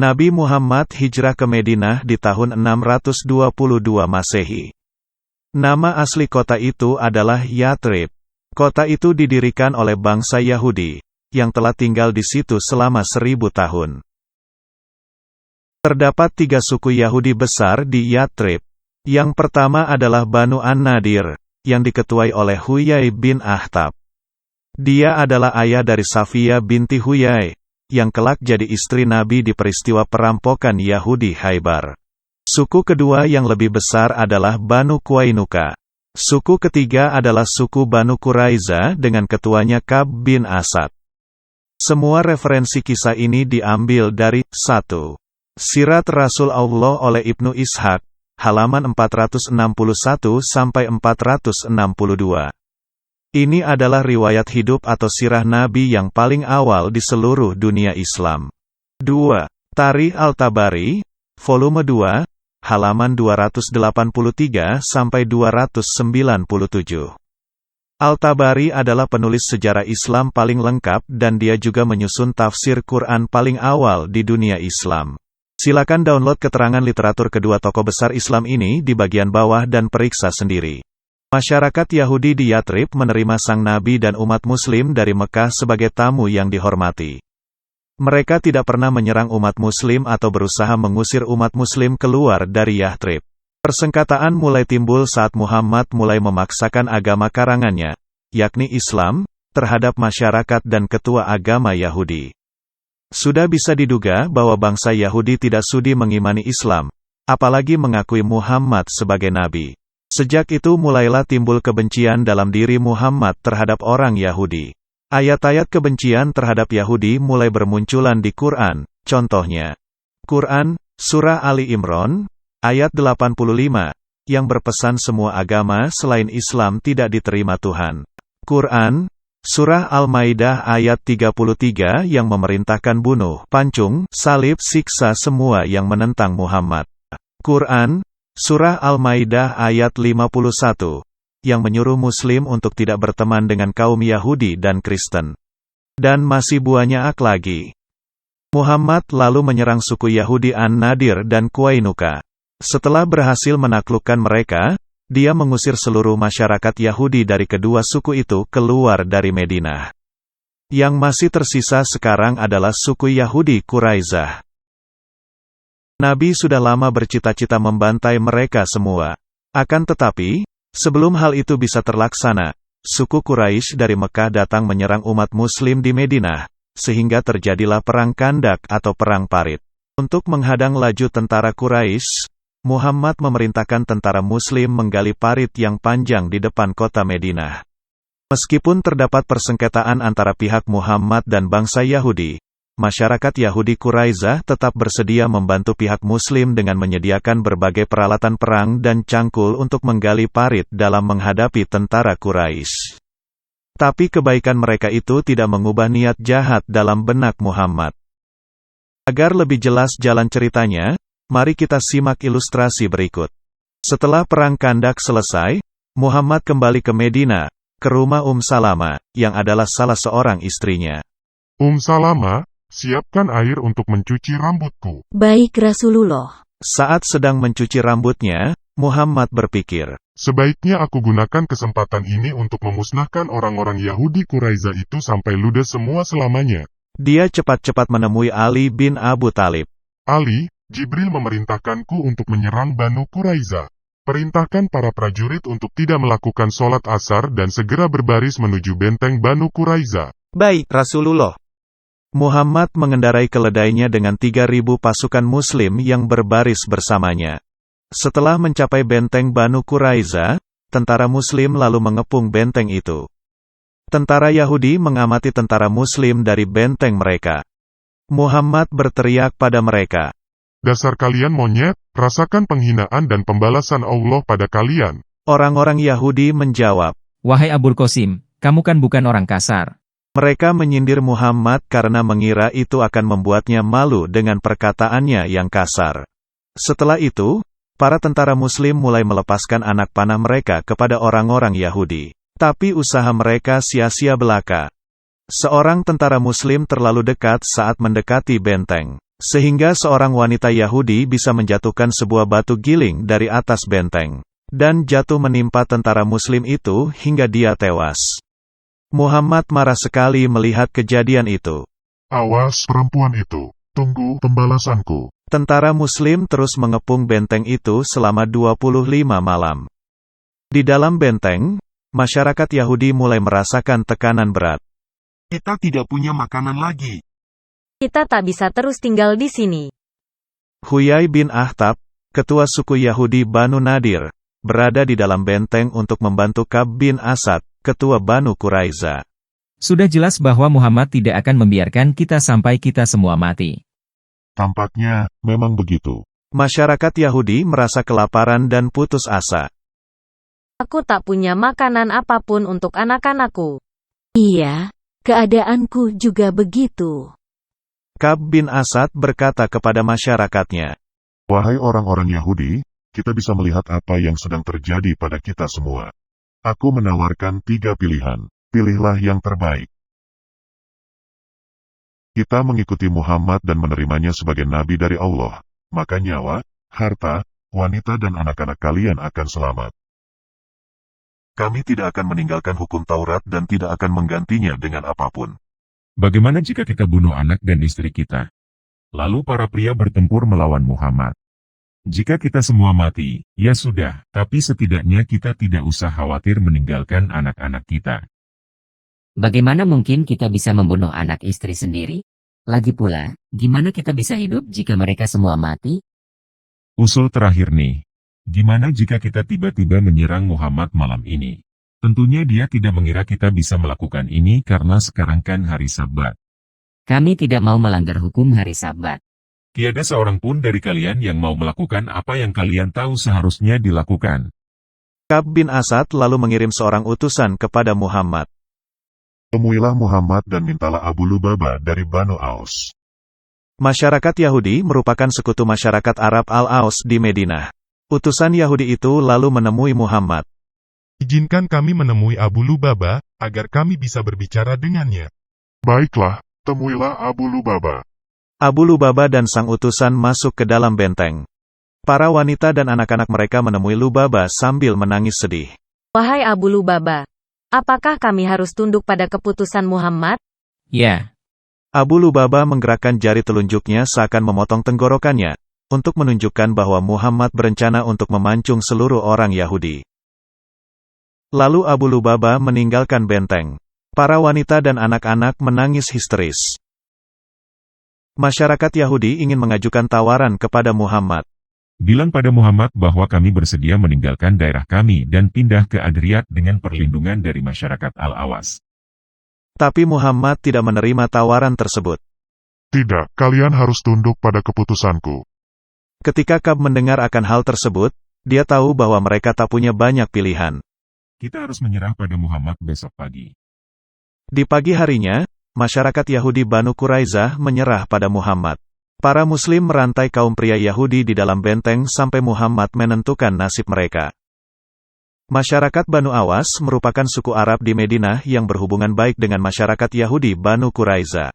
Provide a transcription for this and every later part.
Nabi Muhammad hijrah ke Madinah di tahun 622 Masehi. Nama asli kota itu adalah Yathrib. Kota itu didirikan oleh bangsa Yahudi, yang telah tinggal di situ selama 1000 tahun. Terdapat 3 suku Yahudi besar di Yathrib. Yang pertama adalah Banu An-Nadir, yang diketuai oleh Huyai bin Akhtab. Dia adalah ayah dari Safiyah binti Huyai, yang kelak jadi istri Nabi di peristiwa perampokan Yahudi Khaybar. Suku kedua yang lebih besar adalah Banu Qainuqa. Suku ketiga adalah suku Banu Quraiza dengan ketuanya Ka'b bin Asad. Semua referensi kisah ini diambil dari 1. Sirat Rasul Allah oleh Ibnu Ishaq, halaman 461-462. Ini adalah riwayat hidup atau sirah Nabi yang paling awal di seluruh dunia Islam. 2. Tarikh Al-Tabari, volume 2, halaman 283-297. Al-Tabari adalah penulis sejarah Islam paling lengkap dan dia juga menyusun tafsir Quran paling awal di dunia Islam. Silakan download keterangan literatur kedua tokoh besar Islam ini di bagian bawah dan periksa sendiri. Masyarakat Yahudi di Yathrib menerima sang Nabi dan umat Muslim dari Mekah sebagai tamu yang dihormati. Mereka tidak pernah menyerang umat Muslim atau berusaha mengusir umat Muslim keluar dari Yathrib. Persengketaan mulai timbul saat Muhammad mulai memaksakan agama karangannya, yakni Islam, terhadap masyarakat dan ketua agama Yahudi. Sudah bisa diduga bahwa bangsa Yahudi tidak sudi mengimani Islam, apalagi mengakui Muhammad sebagai Nabi. Sejak itu mulailah timbul kebencian dalam diri Muhammad terhadap orang Yahudi. Ayat-ayat kebencian terhadap Yahudi mulai bermunculan di Quran, contohnya. Quran, Surah Ali Imran, ayat 85, yang berpesan semua agama selain Islam tidak diterima Tuhan. Quran, Surah Al-Maidah ayat 33 yang memerintahkan bunuh, pancung, salib, siksa semua yang menentang Muhammad. Quran, Surah Al-Maidah ayat 51, yang menyuruh Muslim untuk tidak berteman dengan kaum Yahudi dan Kristen. Dan masih banyak lagi. Muhammad lalu menyerang suku Yahudi An-Nadir dan Qainuqa. Setelah berhasil menaklukkan mereka, dia mengusir seluruh masyarakat Yahudi dari kedua suku itu keluar dari Madinah. Yang masih tersisa sekarang adalah suku Yahudi Quraizah. Nabi sudah lama bercita-cita membantai mereka semua. Akan tetapi, sebelum hal itu bisa terlaksana, suku Quraisy dari Mekah datang menyerang umat Muslim di Madinah, sehingga terjadilah perang Kandak atau perang parit. Untuk menghadang laju tentara Quraisy, Muhammad memerintahkan tentara Muslim menggali parit yang panjang di depan kota Madinah. Meskipun terdapat persengketaan antara pihak Muhammad dan bangsa Yahudi, masyarakat Yahudi Quraizah tetap bersedia membantu pihak Muslim dengan menyediakan berbagai peralatan perang dan cangkul untuk menggali parit dalam menghadapi tentara Quraisy. Tapi kebaikan mereka itu tidak mengubah niat jahat dalam benak Muhammad. Agar lebih jelas jalan ceritanya, mari kita simak ilustrasi berikut. Setelah perang Kandak selesai, Muhammad kembali ke Madinah, ke rumah Salama, yang adalah salah seorang istrinya. Salama, siapkan air untuk mencuci rambutku. Baik Rasulullah. Saat sedang mencuci rambutnya, Muhammad berpikir, sebaiknya aku gunakan kesempatan ini untuk memusnahkan orang-orang Yahudi Quraizah itu sampai ludes semua selamanya. Dia cepat-cepat menemui Ali bin Abu Thalib. Ali, Jibril memerintahkanku untuk menyerang Banu Quraizah. Perintahkan para prajurit untuk tidak melakukan sholat asar dan segera berbaris menuju benteng Banu Quraizah. Baik Rasulullah. Muhammad mengendarai keledainya dengan 3.000 pasukan Muslim yang berbaris bersamanya. Setelah mencapai benteng Banu Quraizah, tentara Muslim lalu mengepung benteng itu. Tentara Yahudi mengamati tentara Muslim dari benteng mereka. Muhammad berteriak pada mereka, dasar kalian monyet, rasakan penghinaan dan pembalasan Allah pada kalian. Orang-orang Yahudi menjawab, wahai Abul Qasim, kamu kan bukan orang kasar. Mereka menyindir Muhammad karena mengira itu akan membuatnya malu dengan perkataannya yang kasar. Setelah itu, para tentara Muslim mulai melepaskan anak panah mereka kepada orang-orang Yahudi. Tapi usaha mereka sia-sia belaka. Seorang tentara Muslim terlalu dekat saat mendekati benteng. Sehingga seorang wanita Yahudi bisa menjatuhkan sebuah batu giling dari atas benteng, dan jatuh menimpa tentara Muslim itu hingga dia tewas. Muhammad marah sekali melihat kejadian itu. Awas perempuan itu, tunggu pembalasanku. Tentara Muslim terus mengepung benteng itu selama 25 malam. Di dalam benteng, masyarakat Yahudi mulai merasakan tekanan berat. Kita tidak punya makanan lagi. Kita tak bisa terus tinggal di sini. Huyai bin Akhtab, ketua suku Yahudi Banu Nadir, berada di dalam benteng untuk membantu Ka'b bin Asad, ketua Banu Quraiza. Sudah jelas bahwa Muhammad tidak akan membiarkan kita sampai kita semua mati. Tampaknya, memang begitu. Masyarakat Yahudi merasa kelaparan dan putus asa. Aku tak punya makanan apapun untuk anak-anakku. Iya, keadaanku juga begitu. Ka'b bin Asad berkata kepada masyarakatnya, Wahai orang-orang Yahudi, kita bisa melihat apa yang sedang terjadi pada kita semua. Aku menawarkan 3 pilihan. Pilihlah yang terbaik. Kita mengikuti Muhammad dan menerimanya sebagai nabi dari Allah, maka nyawa, harta, wanita dan anak-anak kalian akan selamat. Kami tidak akan meninggalkan hukum Taurat dan tidak akan menggantinya dengan apapun. Bagaimana jika kita bunuh anak dan istri kita? Lalu para pria bertempur melawan Muhammad. Jika kita semua mati, ya sudah, tapi setidaknya kita tidak usah khawatir meninggalkan anak-anak kita. Bagaimana mungkin kita bisa membunuh anak istri sendiri? Lagi pula, gimana kita bisa hidup jika mereka semua mati? Usul terakhir nih. Gimana jika kita tiba-tiba menyerang Muhammad malam ini? Tentunya dia tidak mengira kita bisa melakukan ini karena sekarang kan hari Sabat. Kami tidak mau melanggar hukum hari Sabat. Tiada seorang pun dari kalian yang mau melakukan apa yang kalian tahu seharusnya dilakukan. Ka'b bin Asad lalu mengirim seorang utusan kepada Muhammad. Temuilah Muhammad dan mintalah Abu Lubabah dari Banu Aus. Masyarakat Yahudi merupakan sekutu masyarakat Arab Al-Aus di Madinah. Utusan Yahudi itu lalu menemui Muhammad. Izinkan kami menemui Abu Lubabah, agar kami bisa berbicara dengannya. Baiklah, temuilah Abu Lubabah. Abu Lubabah dan sang utusan masuk ke dalam benteng. Para wanita dan anak-anak mereka menemui Lubabah sambil menangis sedih. Wahai Abu Lubabah, apakah kami harus tunduk pada keputusan Muhammad? Ya, Abu Lubabah menggerakkan jari telunjuknya seakan memotong tenggorokannya, untuk menunjukkan bahwa Muhammad berencana untuk memancung seluruh orang Yahudi. Lalu Abu Lubabah meninggalkan benteng. Para wanita dan anak-anak menangis histeris. Masyarakat Yahudi ingin mengajukan tawaran kepada Muhammad. Bilang pada Muhammad bahwa kami bersedia meninggalkan daerah kami dan pindah ke Adriyat dengan perlindungan dari masyarakat Al-Awas. Tapi Muhammad tidak menerima tawaran tersebut. Tidak, kalian harus tunduk pada keputusanku. Ketika Ka'b mendengar akan hal tersebut, dia tahu bahwa mereka tak punya banyak pilihan. Kita harus menyerah pada Muhammad besok pagi. Di pagi harinya, masyarakat Yahudi Banu Quraizah menyerah pada Muhammad. Para Muslim merantai kaum pria Yahudi di dalam benteng sampai Muhammad menentukan nasib mereka. Masyarakat Banu Awas merupakan suku Arab di Madinah yang berhubungan baik dengan masyarakat Yahudi Banu Quraizah.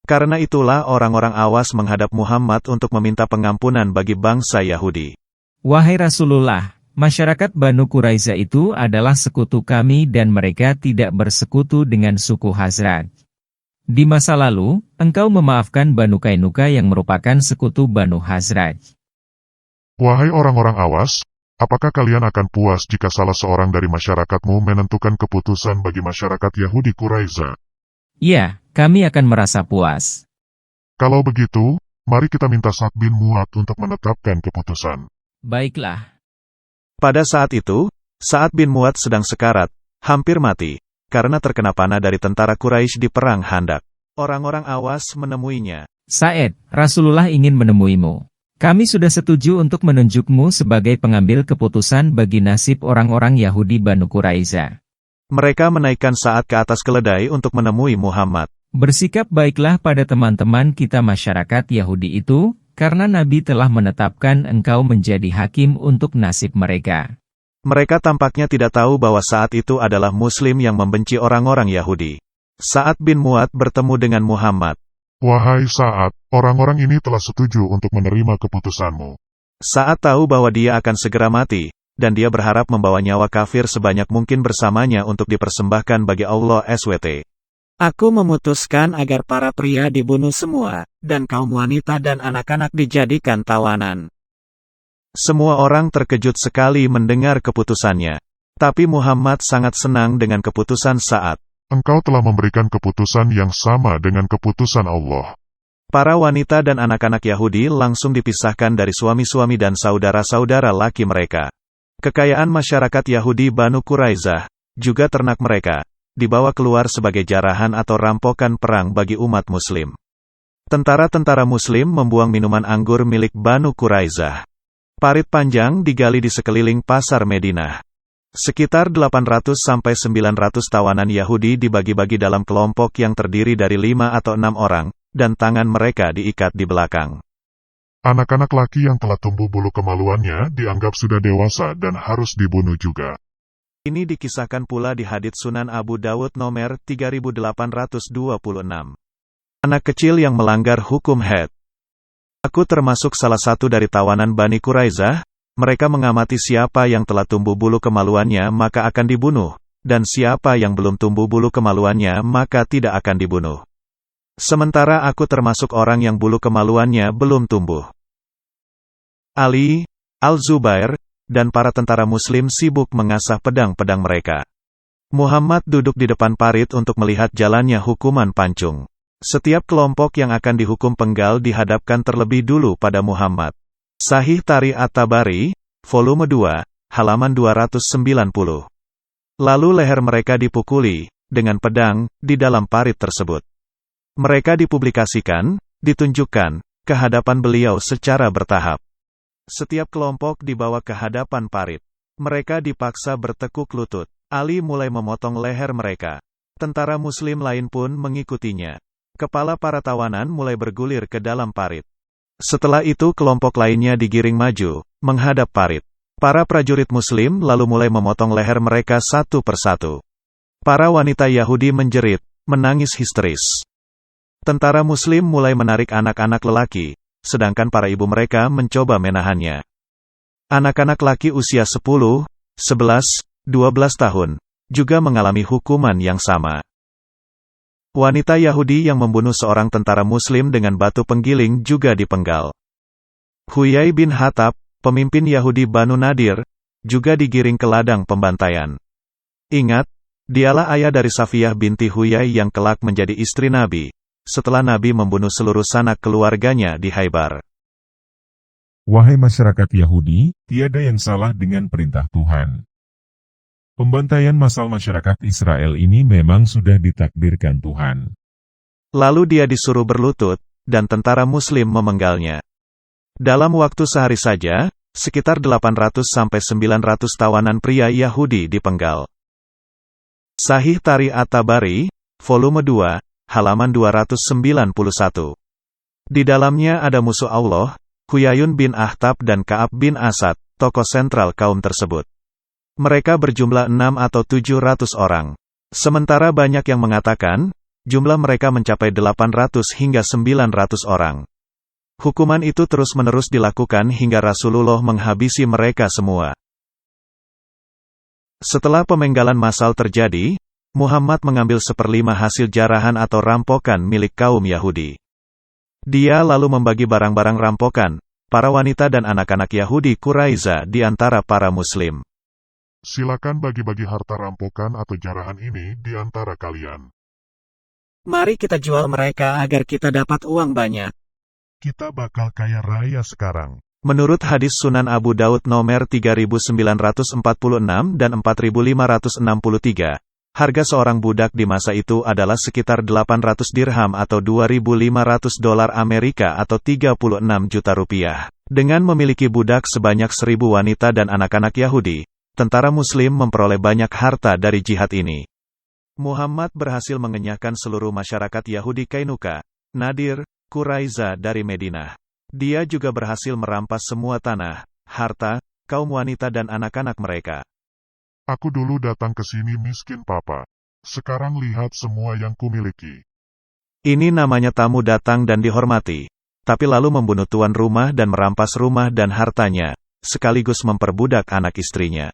Karena itulah orang-orang Awas menghadap Muhammad untuk meminta pengampunan bagi bangsa Yahudi. wahai Rasulullah, masyarakat Banu Quraizah itu adalah sekutu kami dan mereka tidak bersekutu dengan suku Khazraj. Di masa lalu, engkau memaafkan Banu Qainuqa yang merupakan sekutu Banu Khazraj. Wahai orang-orang Awas, apakah kalian akan puas jika salah seorang dari masyarakatmu menentukan keputusan bagi masyarakat Yahudi Quraizah? Ya, kami akan merasa puas. Kalau begitu, mari kita minta Sa'd bin Mu'adz untuk menetapkan keputusan. Baiklah. Pada saat itu, Sa'd bin Mu'adz sedang sekarat, hampir mati, karena terkena panah dari tentara Quraisy di perang Khandaq. Orang-orang Awas menemuinya. Sa'id, Rasulullah ingin menemuimu. Kami sudah setuju untuk menunjukmu sebagai pengambil keputusan bagi nasib orang-orang Yahudi Banu Quraizah. Mereka menaikkan Sa'ad ke atas keledai untuk menemui Muhammad. Bersikap baiklah pada teman-teman kita masyarakat Yahudi itu, karena Nabi telah menetapkan engkau menjadi hakim untuk nasib mereka. Mereka tampaknya tidak tahu bahwa saat itu adalah Muslim yang membenci orang-orang Yahudi. Sa'ad bin Mu'adz bertemu dengan Muhammad. Wahai Sa'ad, orang-orang ini telah setuju untuk menerima keputusanmu. Saat tahu bahwa dia akan segera mati, dan dia berharap membawa nyawa kafir sebanyak mungkin bersamanya untuk dipersembahkan bagi Allah SWT. Aku memutuskan agar para pria dibunuh semua, dan kaum wanita dan anak-anak dijadikan tawanan. Semua orang terkejut sekali mendengar keputusannya. Tapi Muhammad sangat senang dengan keputusan Sa'ad. Engkau telah memberikan keputusan yang sama dengan keputusan Allah. Para wanita dan anak-anak Yahudi langsung dipisahkan dari suami-suami dan saudara-saudara laki mereka. Kekayaan masyarakat Yahudi Banu Quraizah, juga ternak mereka, dibawa keluar sebagai jarahan atau rampokan perang bagi umat Muslim. Tentara-tentara Muslim membuang minuman anggur milik Banu Quraizah. Parit panjang digali di sekeliling pasar Madinah. Sekitar 800-900 tawanan Yahudi dibagi-bagi dalam kelompok yang terdiri dari 5 atau 6 orang, dan tangan mereka diikat di belakang. Anak-anak laki yang telah tumbuh bulu kemaluannya dianggap sudah dewasa dan harus dibunuh juga. Ini dikisahkan pula di hadits Sunan Abu Dawud nomor 3826. Anak kecil yang melanggar hukum haid. Aku termasuk salah satu dari tawanan Bani Quraizah. Mereka mengamati siapa yang telah tumbuh bulu kemaluannya maka akan dibunuh, dan siapa yang belum tumbuh bulu kemaluannya maka tidak akan dibunuh. Sementara aku termasuk orang yang bulu kemaluannya belum tumbuh. Ali, Al-Zubair, dan para tentara Muslim sibuk mengasah pedang-pedang mereka. Muhammad duduk di depan parit untuk melihat jalannya hukuman pancung. Setiap kelompok yang akan dihukum penggal dihadapkan terlebih dulu pada Muhammad. Sahih Tarikh At-Tabari, volume 2, halaman 290. Lalu leher mereka dipukuli, dengan pedang, di dalam parit tersebut. Mereka dipublikasikan, ditunjukkan, ke hadapan beliau secara bertahap. Setiap kelompok dibawa ke hadapan parit. Mereka dipaksa bertekuk lutut. Ali mulai memotong leher mereka. Tentara Muslim lain pun mengikutinya. Kepala para tawanan mulai bergulir ke dalam parit. Setelah itu kelompok lainnya digiring maju, menghadap parit. Para prajurit Muslim lalu mulai memotong leher mereka satu persatu. Para wanita Yahudi menjerit, menangis histeris. Tentara Muslim mulai menarik anak-anak lelaki, sedangkan para ibu mereka mencoba menahannya. Anak-anak laki usia 10, 11, 12 tahun, juga mengalami hukuman yang sama. Wanita Yahudi yang membunuh seorang tentara Muslim dengan batu penggiling juga dipenggal. Huyai bin Hatab, pemimpin Yahudi Banu Nadir, juga digiring ke ladang pembantaian. Ingat, dialah ayah dari Safiyah binti Huyai yang kelak menjadi istri Nabi, setelah Nabi membunuh seluruh sanak keluarganya di Khaybar. Wahai masyarakat Yahudi, tiada yang salah dengan perintah Tuhan. Pembantaian massal masyarakat Israel ini memang sudah ditakdirkan Tuhan. Lalu dia disuruh berlutut, dan tentara Muslim memenggalnya. Dalam waktu sehari saja, sekitar 800-900 tawanan pria Yahudi dipenggal. Sahih Tarikh At-Tabari, volume 2, halaman 291. Di dalamnya ada musuh Allah, Huyayun bin Akhtab dan Ka'ab bin Asad, tokoh sentral kaum tersebut. Mereka berjumlah 6 atau 700 orang. Sementara banyak yang mengatakan, jumlah mereka mencapai 800 hingga 900 orang. Hukuman itu terus-menerus dilakukan hingga Rasulullah menghabisi mereka semua. Setelah pemenggalan massal terjadi, Muhammad mengambil 1/5 hasil jarahan atau rampokan milik kaum Yahudi. Dia lalu membagi barang-barang rampokan, para wanita dan anak-anak Yahudi Quraizah di antara para Muslim. Silakan bagi-bagi harta rampokan atau jarahan ini di antara kalian. Mari kita jual mereka agar kita dapat uang banyak. Kita bakal kaya raya sekarang. Menurut hadis Sunan Abu Daud nomor 3946 dan 4563, harga seorang budak di masa itu adalah sekitar 800 dirham atau 2.500 dolar Amerika atau 36 juta rupiah. Dengan memiliki budak sebanyak 1.000 wanita dan anak-anak Yahudi, tentara Muslim memperoleh banyak harta dari jihad ini. Muhammad berhasil mengenyahkan seluruh masyarakat Yahudi Kainuka, Nadir, Quraizah dari Madinah. Dia juga berhasil merampas semua tanah, harta, kaum wanita dan anak-anak mereka. Aku dulu datang ke sini miskin papa. Sekarang lihat semua yang kumiliki. Ini namanya tamu datang dan dihormati, tapi lalu membunuh tuan rumah dan merampas rumah dan hartanya, sekaligus memperbudak anak istrinya.